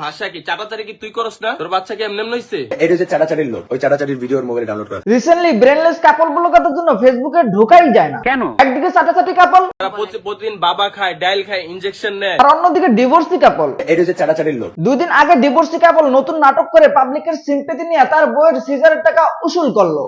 ভাষা কি চাটাচাটি কি তুই করস না? তোর বাচ্চা কি এমনি এমনি হইছে? এটা হচ্ছে চাটাচাটির লোক, ওই চাটাচাটির ভিডিও ওর মোবাইলে ডাউনলোড করা। রিসেন্টলি ব্রেনলেস কাপল গুলোর জন্য ফেসবুকে ঢোকাই যায় না। কেন? একদিকে চাটাচাটি কাপল, তারা প্রতিদিন বাবা খায়, ডাইল খায়, ইনজেকশন নেয়। আর অন্যদিকে ডিভোর্সি কাপল। এটা হচ্ছে চাটাচাটির লোক। 2 দিন আগে ডিভোর্সি কাপল নতুন নাটক করে পাবলিকের সিম্পেথি নিয়ে তার বউয়ের সিজারের টাকা উসুল করলো।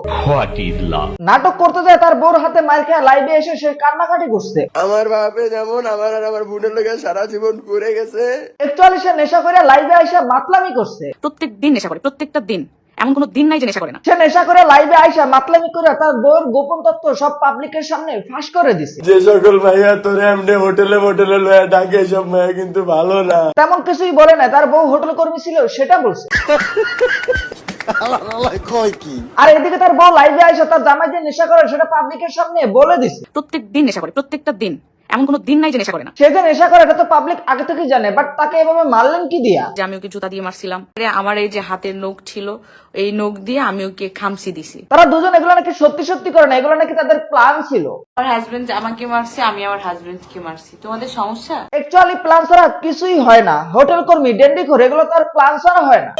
নাটক করতে যায় তার বউর হাতে মার খেয়ে লাইভে এসে সে কান্নাকাটি করছে। আমার বাপে যেমন আমার আর আমার বোনের লোকে সারা জীবন ঘুরে গেছে। একচুয়ালি সে নেশা করে লাইভে এসে মাতলামি করছে। প্রত্যেক দিন নেশা করে, প্রত্যেকটা দিন, এমন কোনো দিন নাই যে নেশা করে না। সে নেশা করে লাইভে আইসা মাতলামি করে তার বউয়ের গোপন তথ্য সব পাবলিকের সামনে ফাঁস করে দিছে। যে সকল ভাইয়া তোরে এমনি হোটেলে মোটেলে লয়ে ডাকে, সব ভাইয়া কিন্তু ভালো না। তেমন কিছুই বলে না, তার বউ হোটেল কর্মী ছিল সেটা বলছে। আর এদিকে তার বউ লাইভে আইসা তার জামাই যে নেশা করে সেটা পাবলিকের সামনে বলে দিছে। প্রত্যেক দিন নেশা করে, প্রত্যেকটা দিন, এমন কোনো দিন নাই যে নেশা করে না। সে যে নেশা করে এটা তো পাবলিক আগে থেকেই জানে, বাট তাকে এভাবে মারলেন কি দিয়া? যে আমি ওকে জুতা দিয়ে মারছিলাম, আমার এই যে হাতের নখ ছিল, এই নখ দিয়ে আমি ওকে খামচি দিছি। তারা দুজন এগুলো নাকি সত্যি সত্যি করে না, এগুলো নাকি তাদের প্ল্যান ছিল। আমার হাজবেন্ড আমাকে মারছে, আমি আমার হাজবেন্ডকে মারছি। তোমাদের সমস্যা? অ্যাকচুয়ালি প্ল্যান ছাড়া কিছুই হয় না। হোটেল কর্মী, ডেন্ডি খোর, এগুলো তার প্ল্যান ছাড়া হয় না।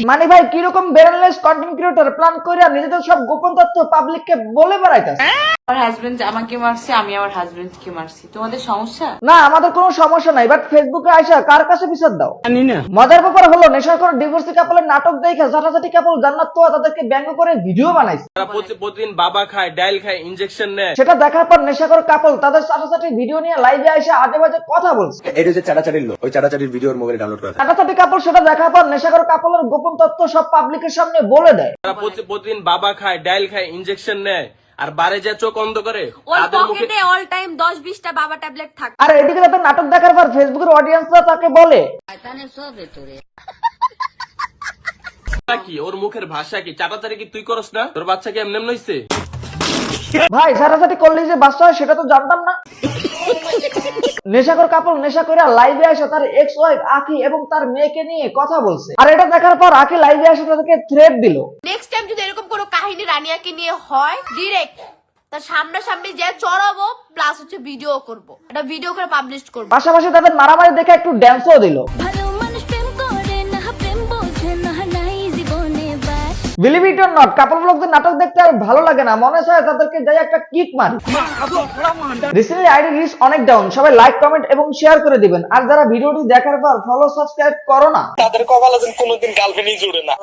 মানে ভাই কিরকম ব্রেনলেস কন্টেন্ট ক্রিয়েটর প্ল্যান করে নিজেদের সব গোপন তথ্য পাবলিককে বলে বেড়াইতেছে। আমার হাজবেন্ড আমাকে মারছে, আমি আমার হাজবেন্ডকে মারছি। তোমাদের সমস্যা? না, আমাদের কোনো সমস্যা নাই, বাট ফেসবুকে আইসা কার কাছে বিচার দাও জানি না। মজার ব্যাপার হলো নেশা করে ডিভোর্সি কাপলের নাটক দেখে ঝাঁটাঝাটি কাপল জান্নাত তো তাদেরকে ব্যঙ্গ করে ভিডিও বানাইছে। তারা প্রতিদিন বাবা খায়, ডাইল খায়, ইনজেকশন নেয়। সেটা দেখার পর নেশা করে কাপল তাদের ঝাঁটাঝাটি ভিডিও নিয়ে লাইভে আইসা আজে বাজে কথা বলছে। এটা হচ্ছে চাটাচাটির লোক, ওই চাটাচাটির ভিডিও ওর মোবাইলে ডাউনলোড করা। ঝাঁটাঝাটি কাপল সেটা দেখার পর নেশা করে কাপলের গোপন তথ্য সব পাবলিকের সামনে বলে দেয়। তারা প্রতিদিন বাবা খায়, ডাইল খায়, ইনজেকশন নেয়, আর বারে যা চোখ অন্ধ করে। ওর তাদের মুখে পকেটে অল টাইম 10-20টা বাবা ট্যাবলেট থাকে। আর এদিকে তাদের নাটক দেখার পর ফেসবুকের অডিয়েন্সরা তাকে বলে কি ওর মুখের ভাষা কি চাটাচাটি কি তুই করস না? তোর বাচ্চা কি এমনি এমনি হইছে? ভাই ঝাঁটাঝাটি করলে যে বাচ্চা হয় সেটা তো জানতাম না। নেশাখোর কাপল নেশা করে লাইভে আসে তার এক্স ওয়াইফ আখি এবং তার মেয়েকে নিয়ে কথা বলছে। আর এটা দেখার পর আখি লাইভে আসে তাদেরকে থ্রেট দিল। নেক্সট টাইম যদি এরকম কোনো কাহিনী রানিয়াকে নিয়ে হয়, ডিরেক্ট তার সামনাসামনি যে চড়াবো, প্লাস হচ্ছে ভিডিও করব, এটা ভিডিও করে পাবলিশ করব। পাশাপাশি তাদের মারামারি দেখে একটু ড্যান্সও দিল। বিলিভ ইট অর নট, কাপল ব্লগদের নাটক দেখতে আর ভালো লাগে না, মনে হয় তাদেরকে যাই একটা কিক মারি। রিসেন্টলি আইডি রিচ অনেক ডাউন, সবাই লাইক কমেন্ট এবং শেয়ার করে দিবেন। আর যারা ভিডিওটি দেখার পর ফলো সাবস্ক্রাইব করো না, তাদের কপালে যেন কোনোদিন গার্লফ্রেন্ডই জুড়ে না।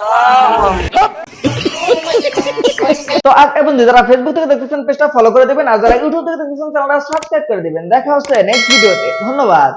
তো আজ এবং যারা ফেসবুক থেকে দেখতেছেন পেজটা ফলো করে দিবেন, আর যারা ইউটিউব থেকে দেখতেছেন চ্যানেলটা সাবস্ক্রাইব করে দিবেন। দেখা হচ্ছে নেক্সট ভিডিওতে। ধন্যবাদ।